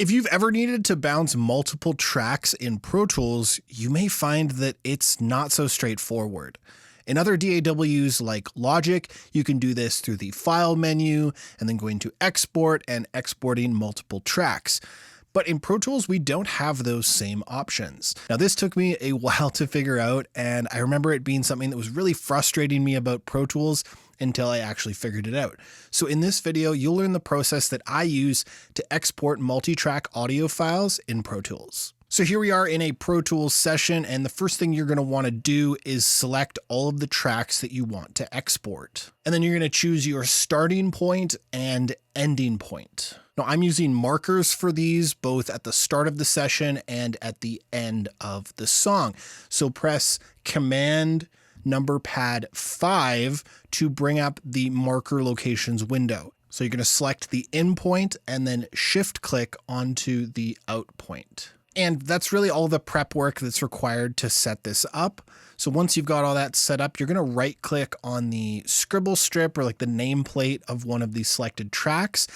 If you've ever needed to bounce multiple tracks in Pro Tools, you may find that it's not so straightforward. In other DAWs like Logic, you can do this through the File menu and then going to Export and exporting multiple tracks. But in Pro Tools, we don't have those same options. Now, this took me a while to figure out, and I remember it being something that was really frustrating me about Pro Tools until I actually figured it out. So in this video, you'll learn the process that I use to export multi-track audio files in Pro Tools. So here we are in a Pro Tools session, and the first thing you're going to want to do is select all of the tracks that you want to export. And then you're going to choose your starting point and ending point. Now, I'm using markers for these both at the start of the session and at the end of the song. So press Command number pad 5 to bring up the marker locations window. So you're going to select the in point and then shift click onto the out point. And that's really all the prep work that's required to set this up. So once you've got all that set up, you're going to right click on the scribble strip or like the nameplate of one of these selected tracks,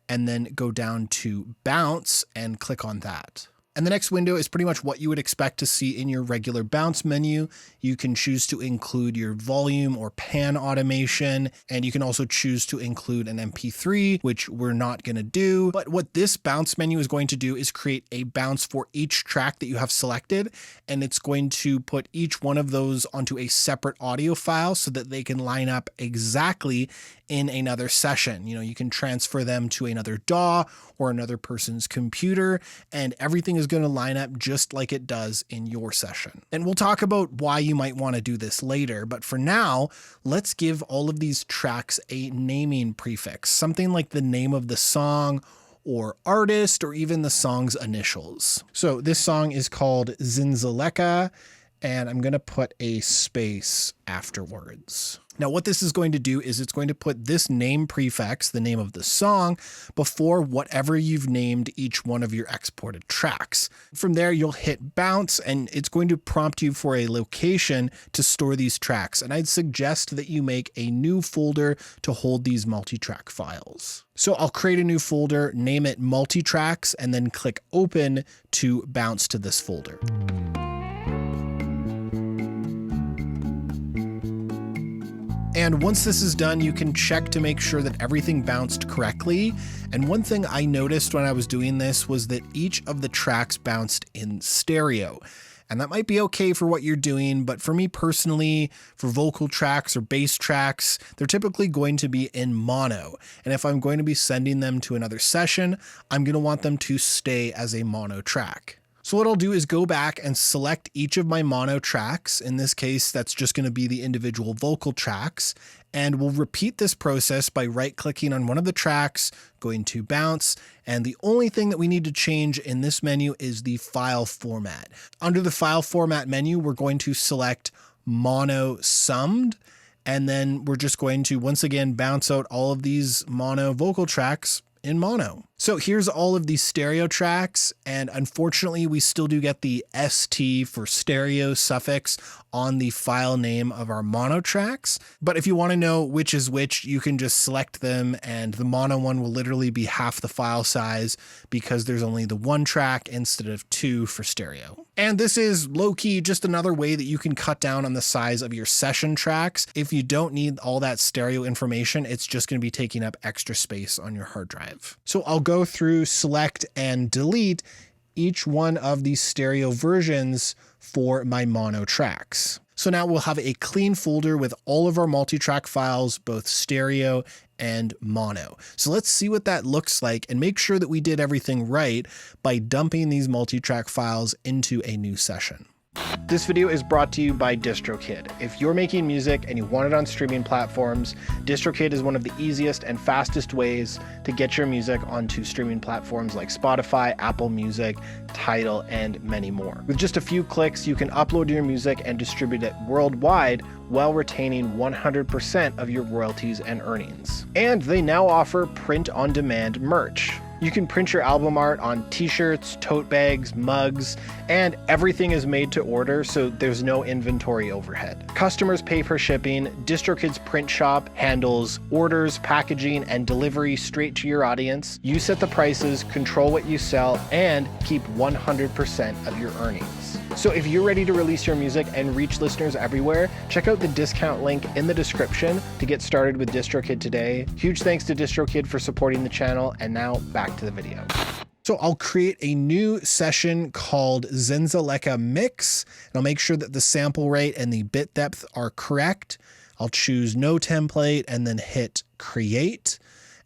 and then go down to bounce and click on that. And the next window is pretty much what you would expect to see in your regular bounce menu. You can choose to include your volume or pan automation, and you can also choose to include an MP3, which we're not going to do. But what this bounce menu is going to do is create a bounce for each track that you have selected, and it's going to put each one of those onto a separate audio file so that they can line up exactly in another session. You know, you can transfer them to another DAW or another person's computer, and everything is going to line up just like it does in your session. And we'll talk about why you might want to do this later, but for now, let's give all of these tracks a naming prefix, something like the name of the song or artist, or even the song's initials. So this song is called Zinzaleka, and I'm going to put a space afterwards. Now, what this is going to do is it's going to put this name prefix, the name of the song, before whatever you've named each one of your exported tracks. From there, you'll hit bounce, and it's going to prompt you for a location to store these tracks. And I'd suggest that you make a new folder to hold these multi-track files. So I'll create a new folder, name it Multitracks, and then click open to bounce to this folder. And once this is done, you can check to make sure that everything bounced correctly. And one thing I noticed when I was doing this was that each of the tracks bounced in stereo. And that might be okay for what you're doing, but for me personally, for vocal tracks or bass tracks, they're typically going to be in mono. And if I'm going to be sending them to another session, I'm going to want them to stay as a mono track. So what I'll do is go back and select each of my mono tracks. In this case, that's just going to be the individual vocal tracks. And we'll repeat this process by right-clicking on one of the tracks, going to bounce. And the only thing that we need to change in this menu is the file format. Under the file format menu, we're going to select mono summed. And then we're just going to, once again, bounce out all of these mono vocal tracks in mono. So here's all of these stereo tracks, and unfortunately we still do get the ST for stereo suffix on the file name of our mono tracks. But if you want to know which is which, you can just select them, and the mono one will literally be half the file size because there's only the one track instead of two for stereo. And this is low-key just another way that you can cut down on the size of your session tracks. If you don't need all that stereo information, it's just going to be taking up extra space on your hard drive. So I'll go through, select, and delete each one of these stereo versions for my mono tracks. So now we'll have a clean folder with all of our multi-track files, both stereo and mono. So let's see what that looks like and make sure that we did everything right by dumping these multi-track files into a new session. This video is brought to you by DistroKid. If you're making music and you want it on streaming platforms, DistroKid is one of the easiest and fastest ways to get your music onto streaming platforms like Spotify, Apple Music, Tidal, and many more. With just a few clicks, you can upload your music and distribute it worldwide while retaining 100% of your royalties and earnings. And they now offer print-on-demand merch. You can print your album art on t-shirts, tote bags, mugs, and everything is made to order, so there's no inventory overhead. Customers pay per shipping. DistroKid's print shop handles orders, packaging, and delivery straight to your audience. You set the prices, control what you sell, and keep 100% of your earnings. So if you're ready to release your music and reach listeners everywhere, check out the discount link in the description to get started with DistroKid today. Huge thanks to DistroKid for supporting the channel, and now back to the video. So I'll create a new session called Zenzaleka Mix, and I'll make sure that the sample rate and the bit depth are correct. I'll choose no template and then hit create,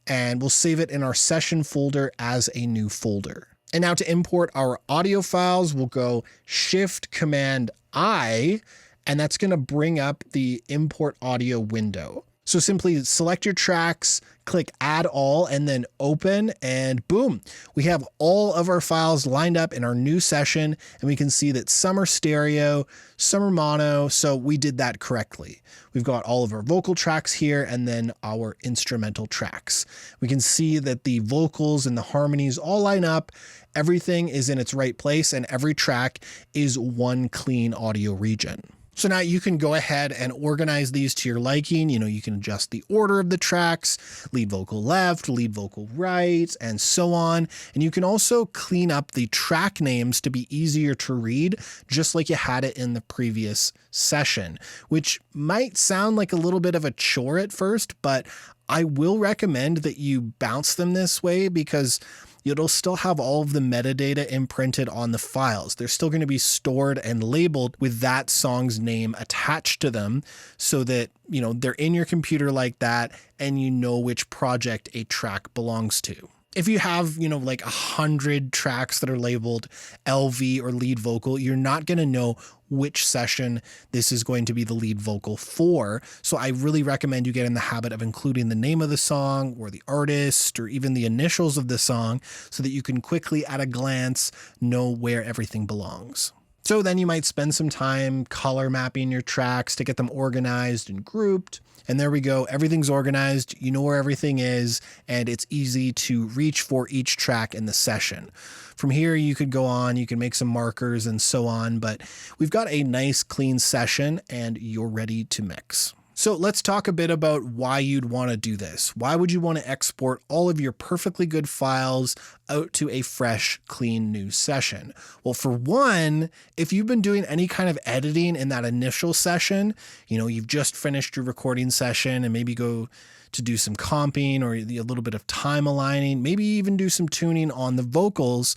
and we'll save it in our session folder as a new folder. And now to import our audio files, we'll go Shift Command I, and that's going to bring up the import audio window. So simply select your tracks, click add all, and then open, and boom, we have all of our files lined up in our new session, and we can see that some are stereo, some are mono, so we did that correctly. We've got all of our vocal tracks here and then our instrumental tracks. We can see that the vocals and the harmonies all line up, everything is in its right place, and every track is one clean audio region. So now you can go ahead and organize these to your liking. You can adjust the order of the tracks, lead vocal left, lead vocal right, and so on. And you can also clean up the track names to be easier to read, just like you had it in the previous session, which might sound like a little bit of a chore at first, but I will recommend that you bounce them this way because it'll still have all of the metadata imprinted on the files. They're still going to be stored and labeled with that song's name attached to them so that, they're in your computer like that and you know which project a track belongs to. If you have, like 100 tracks that are labeled LV or lead vocal, you're not going to know which session this is going to be the lead vocal for. So I really recommend you get in the habit of including the name of the song or the artist or even the initials of the song so that you can quickly at a glance know where everything belongs. So then you might spend some time color mapping your tracks to get them organized and grouped. And there we go. Everything's organized. You know where everything is, and it's easy to reach for each track in the session. From here, you could go on, you can make some markers and so on, but we've got a nice clean session and you're ready to mix. So let's talk a bit about why you'd want to do this. Why would you want to export all of your perfectly good files out to a fresh, clean new session? Well, for one, if you've been doing any kind of editing in that initial session, you've just finished your recording session and maybe go to do some comping or a little bit of time aligning, maybe even do some tuning on the vocals.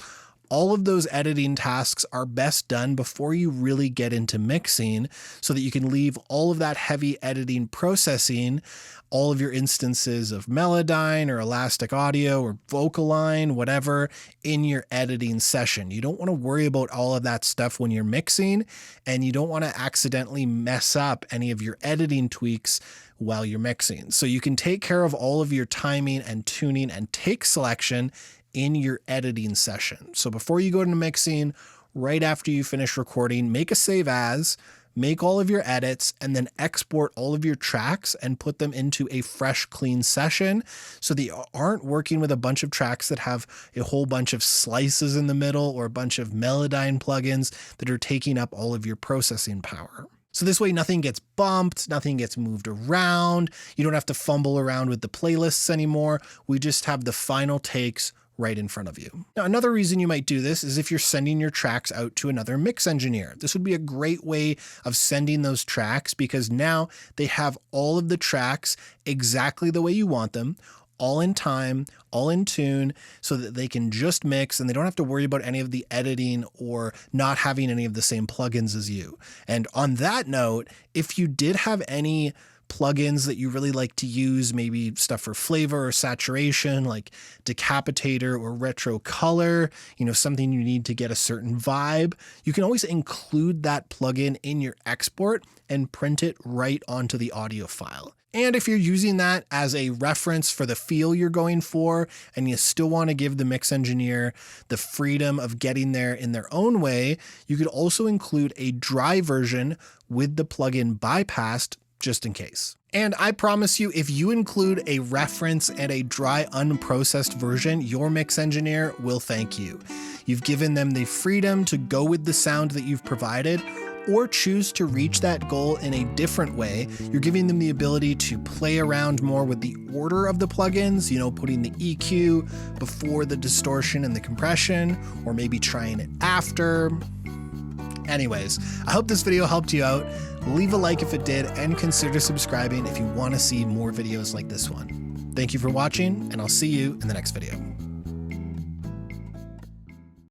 All of those editing tasks are best done before you really get into mixing so that you can leave all of that heavy editing processing, all of your instances of Melodyne or Elastic Audio or Vocaline, whatever, in your editing session. You don't want to worry about all of that stuff when you're mixing, and you don't want to accidentally mess up any of your editing tweaks while you're mixing. So you can take care of all of your timing and tuning and take selection in your editing session. So before you go into mixing, right after you finish recording, make a save as, make all of your edits, and then export all of your tracks and put them into a fresh, clean session so that you aren't working with a bunch of tracks that have a whole bunch of slices in the middle or a bunch of Melodyne plugins that are taking up all of your processing power. So this way nothing gets bumped, nothing gets moved around. You don't have to fumble around with the playlists anymore. We just have the final takes right in front of you. Now, another reason you might do this is if you're sending your tracks out to another mix engineer. This would be a great way of sending those tracks because now they have all of the tracks exactly the way you want them, all in time, all in tune, so that they can just mix and they don't have to worry about any of the editing or not having any of the same plugins as you. And on that note, if you did have any plugins that you really like to use, maybe stuff for flavor or saturation like Decapitator or Retro Color, something you need to get a certain vibe, you can always include that plugin in your export and print it right onto the audio file. And if you're using that as a reference for the feel you're going for, and you still want to give the mix engineer the freedom of getting there in their own way, you could also include a dry version with the plugin bypassed just in case. And I promise you, if you include a reference and a dry unprocessed version, your mix engineer will thank you. You've given them the freedom to go with the sound that you've provided, or choose to reach that goal in a different way. You're giving them the ability to play around more with the order of the plugins, putting the EQ before the distortion and the compression, or maybe trying it after. Anyways, I hope this video helped you out. Leave a like if it did, and consider subscribing if you want to see more videos like this one. Thank you for watching, and I'll see you in the next video.